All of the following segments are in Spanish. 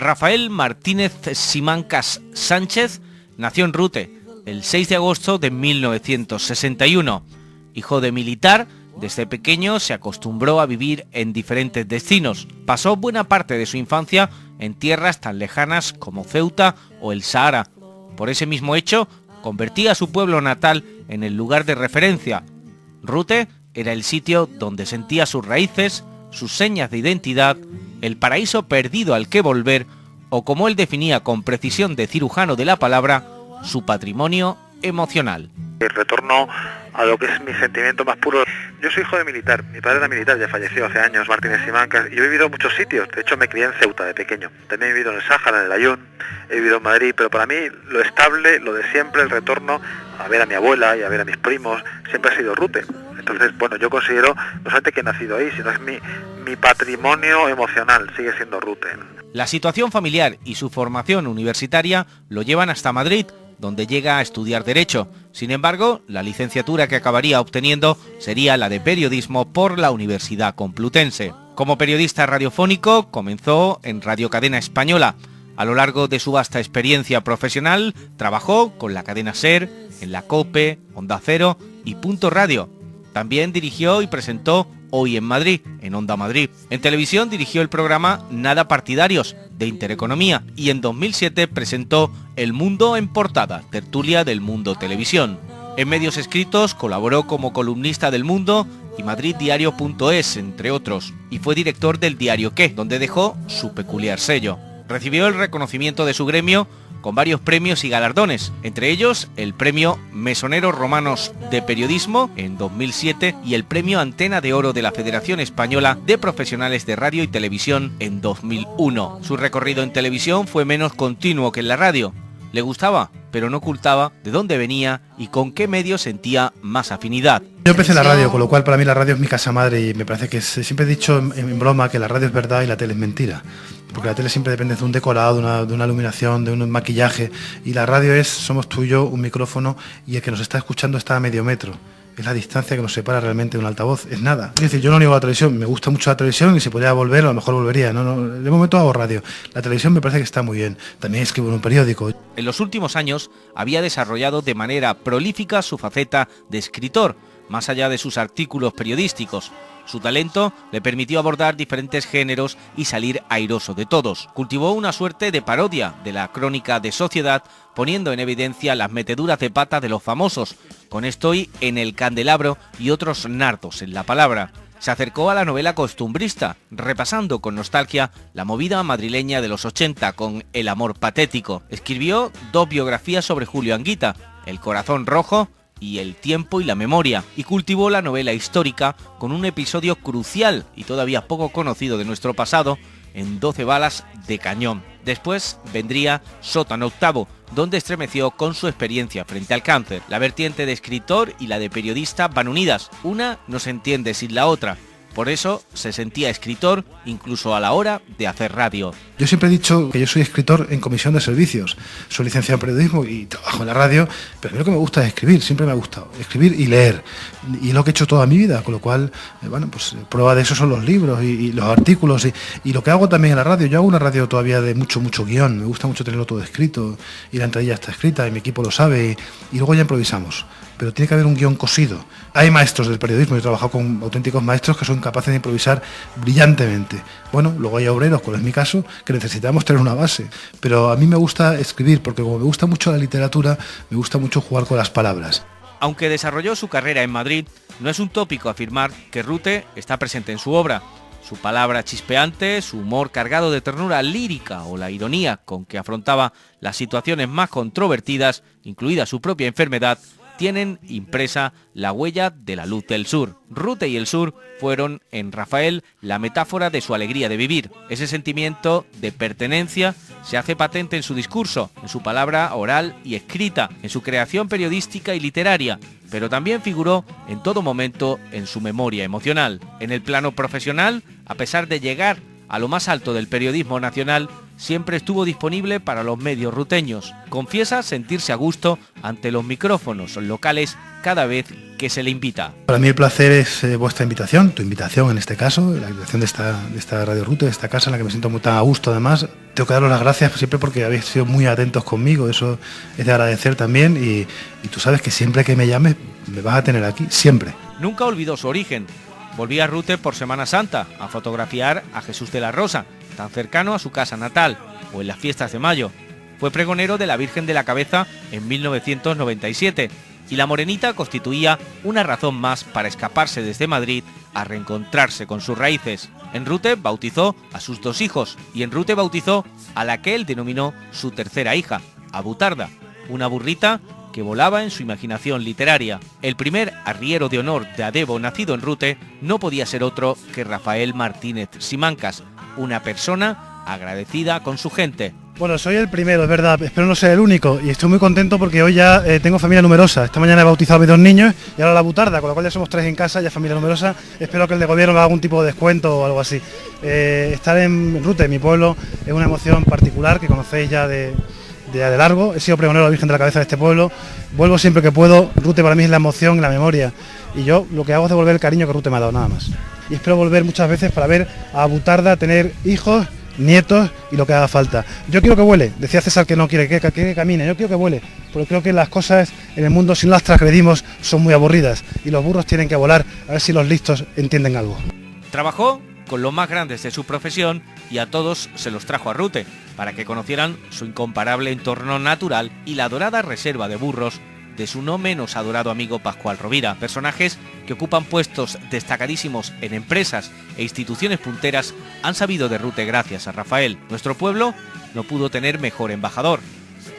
Rafael Martínez Simancas Sánchez nació en Rute el 6 de agosto de 1961. Hijo de militar, desde pequeño se acostumbró a vivir en diferentes destinos. Pasó buena parte de su infancia en tierras tan lejanas como Ceuta o el Sahara. Por ese mismo hecho, convertía a su pueblo natal en el lugar de referencia. Rute era el sitio donde sentía sus raíces, sus señas de identidad, el paraíso perdido al que volver, o como él definía con precisión de cirujano de la palabra, su patrimonio emocional. El retorno a lo que es mi sentimiento más puro. Yo soy hijo de militar, mi padre era militar, ya falleció hace años, Martínez Simancas, y yo he vivido en muchos sitios. De hecho me crié en Ceuta de pequeño, también he vivido en el Sáhara, en el Ayun, he vivido en Madrid, pero para mí lo estable, lo de siempre, el retorno a ver a mi abuela y a ver a mis primos, siempre ha sido Rute. Entonces, bueno, yo considero no solamente que he nacido ahí, sino es mi patrimonio emocional, sigue siendo Rute. La situación familiar y su formación universitaria lo llevan hasta Madrid, donde llega a estudiar Derecho. Sin embargo, la licenciatura que acabaría obteniendo sería la de Periodismo por la Universidad Complutense. Como periodista radiofónico, comenzó en Radio Cadena Española. A lo largo de su vasta experiencia profesional, trabajó con la cadena SER, en la COPE, Onda Cero y Punto Radio. También dirigió y presentó Hoy en Madrid, en Onda Madrid. En televisión dirigió el programa Nada Partidarios, de Intereconomía, y en 2007 presentó El Mundo en Portada, tertulia del Mundo Televisión. En medios escritos colaboró como columnista del Mundo y madriddiario.es, entre otros, y fue director del diario ¿Qué?, donde dejó su peculiar sello. Recibió el reconocimiento de su gremio con varios premios y galardones, entre ellos el premio Mesoneros Romanos de Periodismo en 2007 y el premio Antena de Oro de la Federación Española de Profesionales de Radio y Televisión en 2001. Su recorrido en televisión fue menos continuo que en la radio. Le gustaba, pero no ocultaba de dónde venía y con qué medio sentía más afinidad. Yo empecé en la radio, con lo cual para mí la radio es mi casa madre y me parece que siempre he dicho en broma que la radio es verdad y la tele es mentira. Porque la tele siempre depende de un decorado, de una iluminación, de un maquillaje, y la radio somos tú y yo, un micrófono, y el que nos está escuchando está a medio metro. Es la distancia que nos separa realmente de un altavoz, es nada. Es decir, yo no niego la televisión, me gusta mucho la televisión y si podría volver, a lo mejor volvería. No, de momento hago radio. La televisión me parece que está muy bien. También escribo en un periódico. En los últimos años había desarrollado de manera prolífica su faceta de escritor, más allá de sus artículos periodísticos. Su talento le permitió abordar diferentes géneros y salir airoso de todos. Cultivó una suerte de parodia de la crónica de sociedad, poniendo en evidencia las meteduras de pata de los famosos, con Estoy en el candelabro y otros nardos en la palabra. Se acercó a la novela costumbrista, repasando con nostalgia la movida madrileña de los 80 con El amor patético. Escribió 2 biografías sobre Julio Anguita, El corazón rojo y El tiempo y la memoria, y cultivó la novela histórica con un episodio crucial y todavía poco conocido de nuestro pasado en 12 balas de cañón. Después vendría Sótano Octavo, donde estremeció con su experiencia frente al cáncer. La vertiente de escritor y la de periodista van unidas, una no se entiende sin la otra. Por eso se sentía escritor incluso a la hora de hacer radio. Yo siempre he dicho que yo soy escritor en comisión de servicios. Soy licenciado en periodismo y trabajo en la radio, pero a mí lo que me gusta es escribir, siempre me ha gustado. Escribir y leer. Y es lo que he hecho toda mi vida, con lo cual, pues prueba de eso son los libros y los artículos. Y lo que hago también en la radio, yo hago una radio todavía de mucho guión. Me gusta mucho tenerlo todo escrito y la entradilla está escrita y mi equipo lo sabe y luego ya improvisamos. Pero tiene que haber un guión cosido. Hay maestros del periodismo, yo he trabajado con auténticos maestros que son capaces de improvisar brillantemente. Bueno, luego hay obreros, como es mi caso, que necesitamos tener una base. Pero a mí me gusta escribir, porque como me gusta mucho la literatura, me gusta mucho jugar con las palabras. Aunque desarrolló su carrera en Madrid, no es un tópico afirmar que Rute está presente en su obra. Su palabra chispeante, su humor cargado de ternura lírica o la ironía con que afrontaba las situaciones más controvertidas, incluida su propia enfermedad, tienen impresa la huella de la luz del sur. Rute y el sur fueron en Rafael la metáfora de su alegría de vivir. Ese sentimiento de pertenencia se hace patente en su discurso, en su palabra oral y escrita, en su creación periodística y literaria, pero también figuró en todo momento en su memoria emocional. En el plano profesional, a pesar de llegar a lo más alto del periodismo nacional, siempre estuvo disponible para los medios ruteños. Confiesa sentirse a gusto ante los micrófonos locales cada vez que se le invita. Para mí el placer es vuestra invitación, tu invitación en este caso, la invitación de esta Radio Rute, de esta casa en la que me siento muy tan a gusto además. Tengo que daros las gracias siempre porque habéis sido muy atentos conmigo, eso es de agradecer también y tú sabes que siempre que me llames me vas a tener aquí, siempre. Nunca olvidó su origen. Volvía a Rute por Semana Santa a fotografiar a Jesús de la Rosa, tan cercano a su casa natal, o en las fiestas de mayo. Fue pregonero de la Virgen de la Cabeza en 1997 y la Morenita constituía una razón más para escaparse desde Madrid a reencontrarse con sus raíces. En Rute bautizó a sus 2 hijos y en Rute bautizó a la que él denominó su tercera hija, a Butarda, una burrita que volaba en su imaginación literaria. El primer arriero de honor de Adebo nacido en Rute no podía ser otro que Rafael Martínez Simancas, una persona agradecida con su gente. Bueno, soy el primero, es verdad, espero no ser el único y estoy muy contento porque hoy ya tengo familia numerosa. Esta mañana he bautizado a mis 2 niños y ahora la Butarda, con lo cual ya somos 3 en casa, ya familia numerosa. Espero que el de gobierno me haga algún tipo de descuento o algo así. Estar en Rute, mi pueblo, es una emoción particular que conocéis ya de largo. He sido pregonero de la Virgen de la Cabeza de este pueblo, vuelvo siempre que puedo. Rute para mí es la emoción y la memoria y yo lo que hago es devolver el cariño que Rute me ha dado, nada más. Y espero volver muchas veces para ver a Butarda tener hijos, nietos y lo que haga falta. Yo quiero que vuele, decía César que no quiere que camine, yo quiero que vuele, porque creo que las cosas en el mundo si no las transgredimos son muy aburridas y los burros tienen que volar, a ver si los listos entienden algo. Trabajó con los más grandes de su profesión y a todos se los trajo a Rute para que conocieran su incomparable entorno natural y la dorada reserva de burros de su no menos adorado amigo Pascual Rovira, personajes que ocupan puestos destacadísimos en empresas e instituciones punteras han sabido de Rute gracias a Rafael. Nuestro pueblo no pudo tener mejor embajador.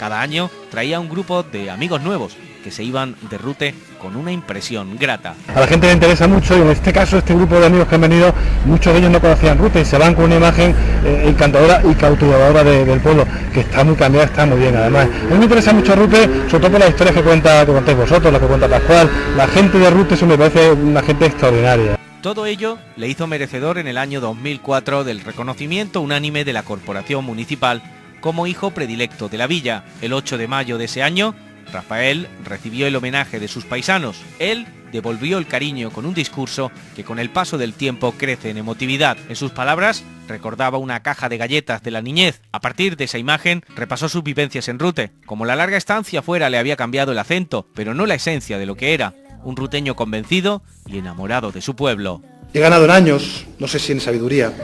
Cada año traía un grupo de amigos nuevos que se iban de Rute con una impresión grata. A la gente le interesa mucho y en este caso este grupo de amigos que han venido, muchos de ellos no conocían Rute y se van con una imagen encantadora y cautivadora del pueblo, que está muy cambiada, está muy bien. Además, a mí me interesa mucho Rute, sobre todo por las historias que contáis vosotros, las que cuenta Pascual. La gente de Rute eso me parece una gente extraordinaria. Todo ello le hizo merecedor en el año 2004 del reconocimiento unánime de la Corporación Municipal como hijo predilecto de la villa. El 8 de mayo de ese año, Rafael recibió el homenaje de sus paisanos. Él devolvió el cariño con un discurso que con el paso del tiempo crece en emotividad. En sus palabras, recordaba una caja de galletas de la niñez. A partir de esa imagen, repasó sus vivencias en Rute. Como la larga estancia fuera le había cambiado el acento, pero no la esencia de lo que era. Un ruteño convencido y enamorado de su pueblo. He ganado en años, no sé si en sabiduría,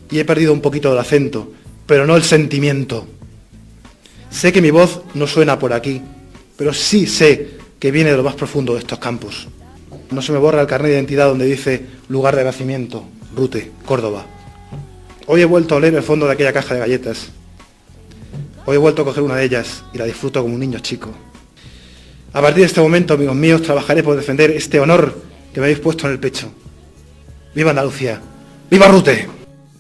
y he perdido un poquito del acento, pero no el sentimiento. Sé que mi voz no suena por aquí, pero sí sé que viene de lo más profundo de estos campos. No se me borra el carnet de identidad donde dice lugar de nacimiento, Rute, Córdoba. Hoy he vuelto a oler el fondo de aquella caja de galletas. Hoy he vuelto a coger una de ellas y la disfruto como un niño chico. A partir de este momento, amigos míos, trabajaré por defender este honor que me habéis puesto en el pecho. ¡Viva Andalucía! ¡Viva Rute!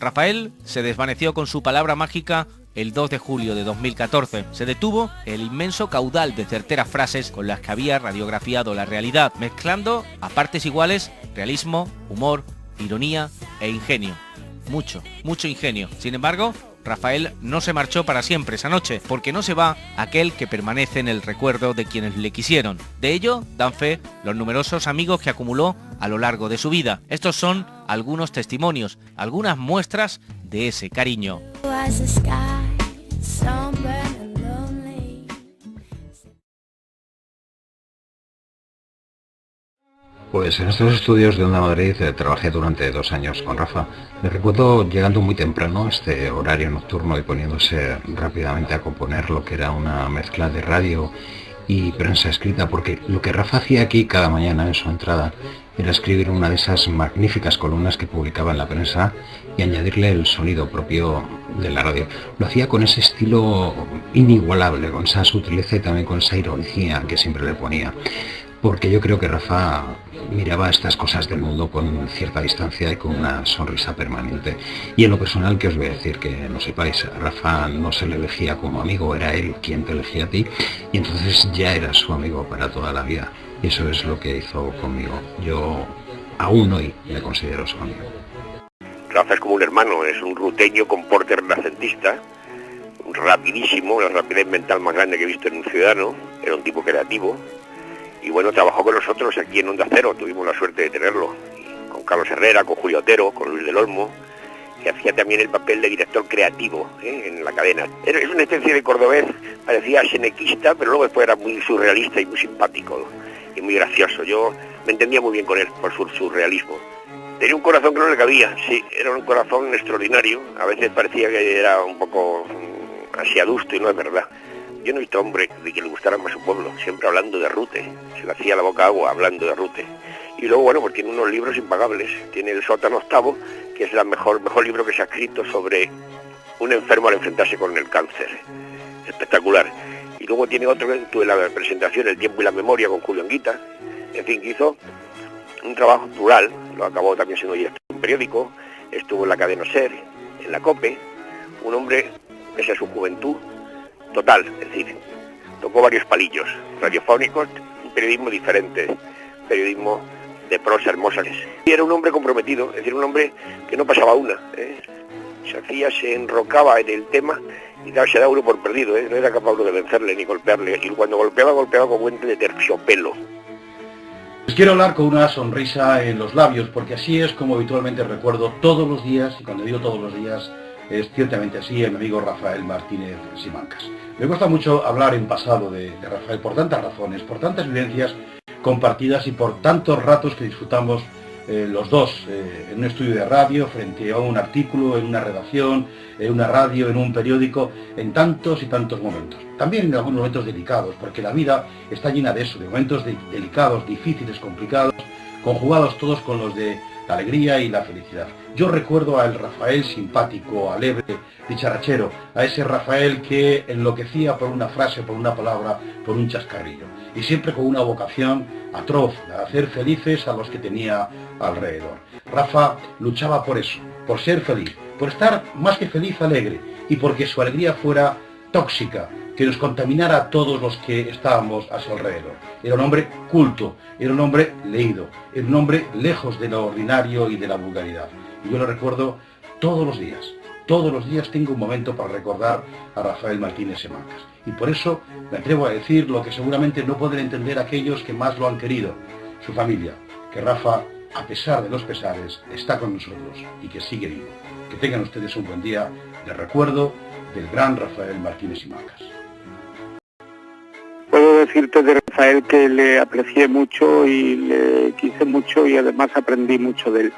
Rafael se desvaneció con su palabra mágica el 2 de julio de 2014. Se detuvo el inmenso caudal de certeras frases con las que había radiografiado la realidad, mezclando a partes iguales realismo, humor, ironía e ingenio. Mucho ingenio. Sin embargo, Rafael no se marchó para siempre esa noche, porque no se va aquel que permanece en el recuerdo de quienes le quisieron. De ello dan fe los numerosos amigos que acumuló a lo largo de su vida. Estos son algunos testimonios, algunas muestras de ese cariño. Pues en estos estudios de Onda Madrid trabajé durante 2 años con Rafa. Me recuerdo llegando muy temprano a este horario nocturno y poniéndose rápidamente a componer lo que era una mezcla de radio y prensa escrita, porque lo que Rafa hacía aquí cada mañana en su entrada era escribir una de esas magníficas columnas que publicaba en la prensa y añadirle el sonido propio de la radio. Lo hacía con ese estilo inigualable, con esa sutileza y también con esa ironía que siempre le ponía. Porque yo creo que Rafa miraba estas cosas del mundo con cierta distancia y con una sonrisa permanente. Y en lo personal, que os voy a decir, que no sepáis, a Rafa no se le elegía como amigo, era él quien te elegía a ti, y entonces ya eras su amigo para toda la vida. Y eso es lo que hizo conmigo. Yo aún hoy me considero su amigo. Rafa es como un hermano, es un ruteño con porte renacentista, rapidísimo, la rapidez mental más grande que he visto en un ciudadano, era un tipo creativo, Y bueno, trabajó con nosotros aquí en Onda Cero, tuvimos la suerte de tenerlo, con Carlos Herrera, con Julio Otero, con Luis del Olmo, que hacía también el papel de director creativo en la cadena. Es una especie de cordobés, parecía senequista, pero luego después era muy surrealista y muy simpático y muy gracioso. Yo me entendía muy bien con él por su surrealismo. Tenía un corazón que no le cabía, sí, era un corazón extraordinario. A veces parecía que era un poco así adusto y no es verdad. Yo no he visto hombre de que le gustara más su pueblo, siempre hablando de Rute, se le hacía la boca agua hablando de Rute. Y luego, bueno, pues tiene unos libros impagables, tiene El sótano octavo, que es el mejor libro que se ha escrito sobre un enfermo al enfrentarse con el cáncer. Espectacular. Y luego tiene otro que tuve la presentación, El tiempo y la memoria, con Julio Anguita. En fin, que hizo un trabajo plural, lo acabó también siendo director de un periódico, estuvo en la cadena SER, en la COPE, un hombre, pese a su juventud, total, es decir, tocó varios palillos radiofónicos, un periodismo diferente, periodismo de prosa hermosa. Y era un hombre comprometido, es decir, un hombre que no pasaba una, se enrocaba en el tema y se daba uno por perdido, no era capaz uno de vencerle ni golpearle, y cuando golpeaba con guante de terciopelo. Les quiero hablar con una sonrisa en los labios, porque así es como habitualmente recuerdo todos los días, y cuando digo todos los días, es ciertamente así, a mi amigo Rafael Martínez Simancas. Me cuesta mucho hablar en pasado de Rafael por tantas razones, por tantas vivencias compartidas y por tantos ratos que disfrutamos los dos en un estudio de radio, frente a un artículo, en una redacción, en una radio, en un periódico, en tantos y tantos momentos. También en algunos momentos delicados, porque la vida está llena de eso, de momentos delicados, difíciles, complicados, conjugados todos con los de la alegría y la felicidad. Yo recuerdo al Rafael simpático, alegre, dicharachero, a ese Rafael que enloquecía por una frase, por una palabra, por un chascarrillo, y siempre con una vocación atroz, de hacer felices a los que tenía alrededor. Rafa luchaba por eso, por ser feliz, por estar más que feliz, alegre, y porque su alegría fuera tóxica, que nos contaminara a todos los que estábamos a su alrededor. Era un hombre culto, era un hombre leído, era un hombre lejos de lo ordinario y de la vulgaridad. Y yo lo recuerdo todos los días tengo un momento para recordar a Rafael Martínez Simancas. Y por eso me atrevo a decir lo que seguramente no pueden entender aquellos que más lo han querido, su familia, que Rafa, a pesar de los pesares, está con nosotros y que sigue vivo. Que tengan ustedes un buen día de recuerdo del gran Rafael Martínez Simancas. Puedo decirte de Rafael que le aprecié mucho y le quise mucho y además aprendí mucho de él,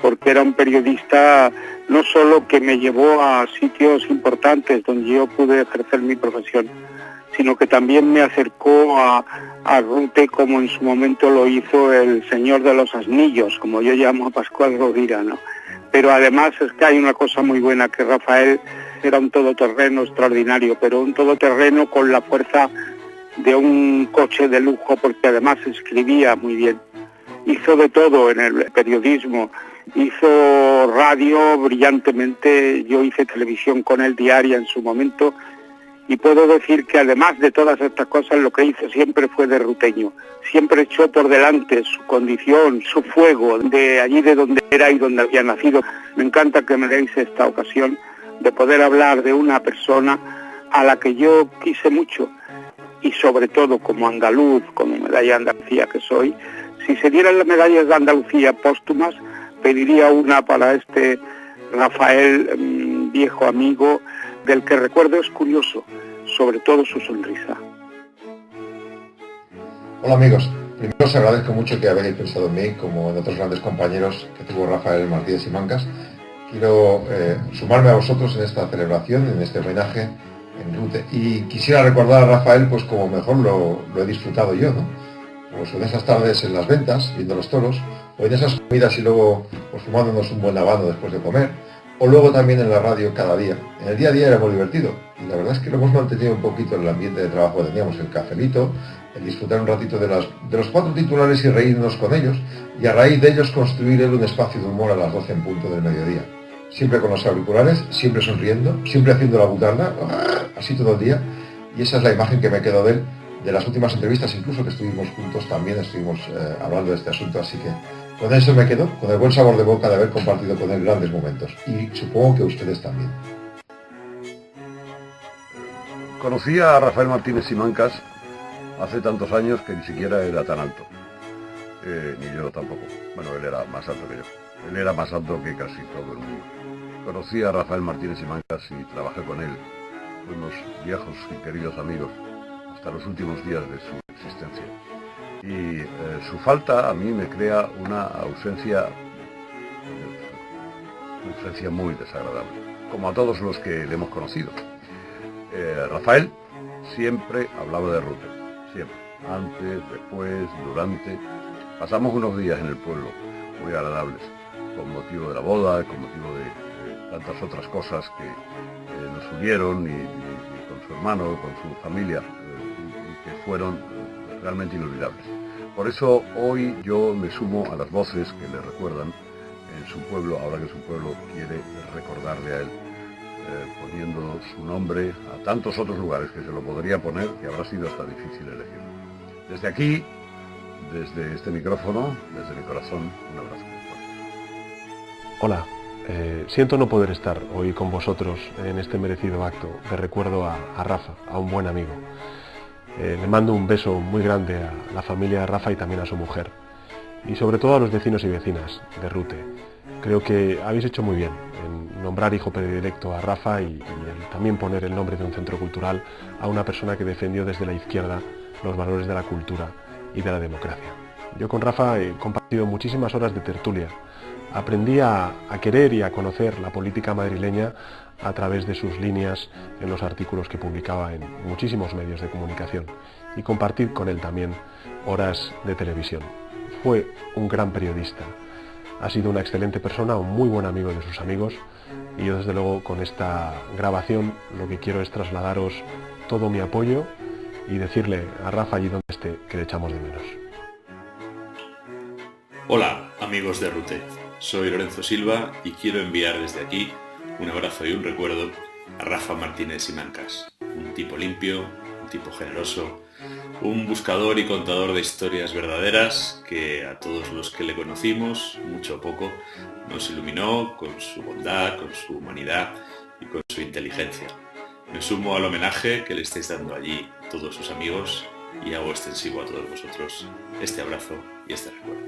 porque era un periodista no solo que me llevó a sitios importantes donde yo pude ejercer mi profesión, sino que también me acercó a Rute como en su momento lo hizo el señor de los asnillos, como yo llamo a Pascual Rovira, ¿no? Pero además es que hay una cosa muy buena, que Rafael era un todoterreno extraordinario, pero un todoterreno con la fuerza de un coche de lujo, porque además escribía muy bien. Hizo de todo en el periodismo, hizo radio brillantemente, yo hice televisión con él diaria en su momento, y puedo decir que además de todas estas cosas lo que hizo siempre fue de ruteño, siempre echó por delante su condición, su fuego, de allí de donde era y donde había nacido. Me encanta que me deis esta ocasión de poder hablar de una persona a la que yo quise mucho, y sobre todo como andaluz, como medalla de Andalucía que soy. Si se dieran las medallas de Andalucía póstumas, pediría una para este Rafael, viejo amigo, del que recuerdo es curioso, sobre todo su sonrisa. Hola amigos, primero os agradezco mucho que habéis pensado en mí, como en otros grandes compañeros que tuvo Rafael Martínez Simancas. Quiero sumarme a vosotros en esta celebración, en este homenaje en Rute. Y quisiera recordar a Rafael pues como mejor lo he disfrutado yo, ¿no? Pues en esas tardes en las ventas, viendo los toros, o en esas comidas y luego pues fumándonos un buen habano después de comer, o luego también en la radio cada día. En el día a día era muy divertido, y la verdad es que lo hemos mantenido un poquito en el ambiente de trabajo. Teníamos el cafelito, el disfrutar un ratito de los 4 titulares y reírnos con ellos, y a raíz de ellos construir un espacio de humor a las 12 en punto del mediodía. Siempre con los auriculares, siempre sonriendo, siempre haciendo la butarda, así todo el día, y esa es la imagen que me quedo de él. De las últimas entrevistas incluso que estuvimos juntos también estuvimos hablando de este asunto, así que con eso me quedo, con el buen sabor de boca de haber compartido con él grandes momentos, y supongo que ustedes también. Conocí a Rafael Martínez Simancas hace tantos años que ni siquiera era tan alto. Ni yo tampoco. Bueno, él era más alto que yo. Él era más alto que casi todo el mundo. Conocí a Rafael Martínez Simancas y trabajé con él. Fuimos viejos y queridos amigos hasta los últimos días de su existencia. Y su falta a mí me crea una ausencia muy desagradable, como a todos los que le hemos conocido. Rafael siempre hablaba de Rute, siempre, antes, después, durante. Pasamos unos días en el pueblo muy agradables, con motivo de la boda, con motivo de tantas otras cosas que nos unieron y con su hermano, con su familia, y que fueron realmente inolvidables. Por eso hoy yo me sumo a las voces que le recuerdan en su pueblo, ahora que su pueblo quiere recordarle a él, poniendo su nombre a tantos otros lugares que se lo podría poner, que habrá sido hasta difícil elegir. Desde aquí, desde este micrófono, desde mi corazón, un abrazo. Hola, siento no poder estar hoy con vosotros en este merecido acto de recuerdo a Rafa, a un buen amigo. Le mando un beso muy grande a la familia de Rafa y también a su mujer. Y sobre todo a los vecinos y vecinas de Rute. Creo que habéis hecho muy bien en nombrar hijo predilecto a Rafa y también poner el nombre de un centro cultural a una persona que defendió desde la izquierda los valores de la cultura y de la democracia. Yo con Rafa he compartido muchísimas horas de tertulia. Aprendí a querer y a conocer la política madrileña a través de sus líneas en los artículos que publicaba en muchísimos medios de comunicación y compartir con él también horas de televisión. Fue un gran periodista, ha sido una excelente persona, un muy buen amigo de sus amigos y yo desde luego con esta grabación lo que quiero es trasladaros todo mi apoyo y decirle a Rafa allí donde esté que le echamos de menos. Hola amigos de Rute, soy Lorenzo Silva y quiero enviar desde aquí un abrazo y un recuerdo a Rafa Martínez Simancas, un tipo limpio, un tipo generoso, un buscador y contador de historias verdaderas que a todos los que le conocimos, mucho o poco, nos iluminó con su bondad, con su humanidad y con su inteligencia. Me sumo al homenaje que le estáis dando allí todos sus amigos y hago extensivo a todos vosotros este abrazo y este recuerdo.